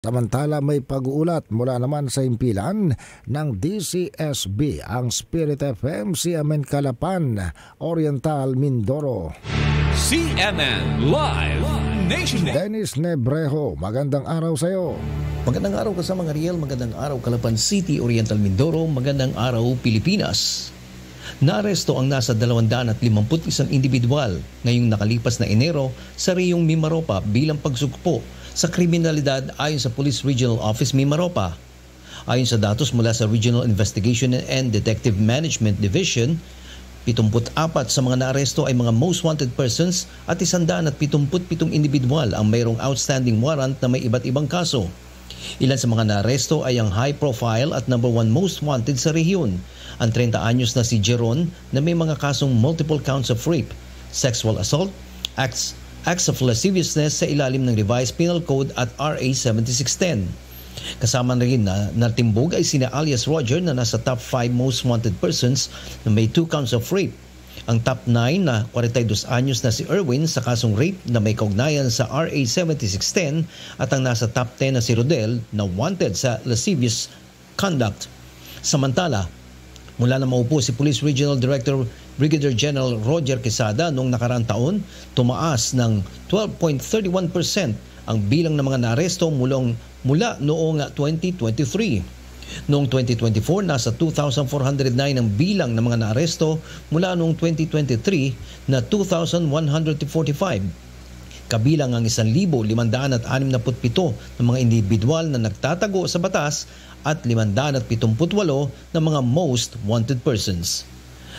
Samantala may pag-uulat mula naman sa himpilan ng DCSB ang Spirit FM CMN Calapan, Oriental, Mindoro. CNN Live Nation. Dennis Nebrejo, magandang araw sa iyo. Magandang araw kasama Ariel, magandang araw Calapan City, Oriental Mindoro, magandang araw Pilipinas. Naaresto ang nasa 251 individual ngayong nakalipas na Enero sa Reyong Mimaropa bilang pagsugpo sa kriminalidad ayon sa Police Regional Office Mimaropa. Ayon sa datos mula sa Regional Investigation and Detective Management Division, 74 sa mga naaresto ay mga most wanted persons at 177 individual ang mayroong outstanding warrant na may iba't ibang kaso. Ilan sa mga naaresto ay ang high profile at number 1 most wanted sa rehiyon, ang 30 anyos na si Jeron na may mga kasong multiple counts of rape, sexual assault, acts of lasciviousness sa ilalim ng Revised Penal Code at RA 7610. Kasama na rin na natimbog ay sina alias Roger na nasa top 5 most wanted persons na may 2 counts of rape. Ang top 9 na 42 anyos na si Erwin sa kasong rape na may kaugnayan sa RA 7610 at ang nasa top 10 na si Rodel na wanted sa lascivious conduct. Samantala, mula na maupo si Police Regional Director Brigadier General Roger Quesada noong nakaraang taon, tumaas ng 12.31% ang bilang ng mga naaresto mula noong 2023. Noong 2024, nasa 2,409 ang bilang ng mga naaresto mula noong 2023 na 2,145. Kabilang ang 1,567 ng mga individual na nagtatago sa batas at 578 ng mga most wanted persons.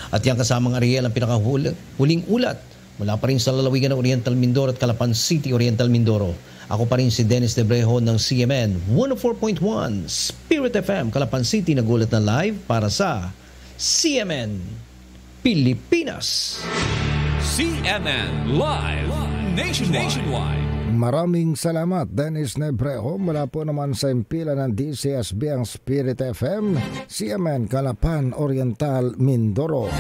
At yan kasamang Ariel ang pinakahuling ulat mula pa rin sa lalawigan ng Oriental Mindoro at Calapan City, Oriental Mindoro. Ako pa rin si Dennis Nebrejo ng CMN 104.1 Spirit FM Calapan City, nagulat na live para sa CMN Pilipinas. CNN Live Nationwide. Maraming salamat Dennis Nebrejo. Mula po naman sa himpilan ng DCSB ang Spirit FM CMN Calapan, Oriental, Mindoro.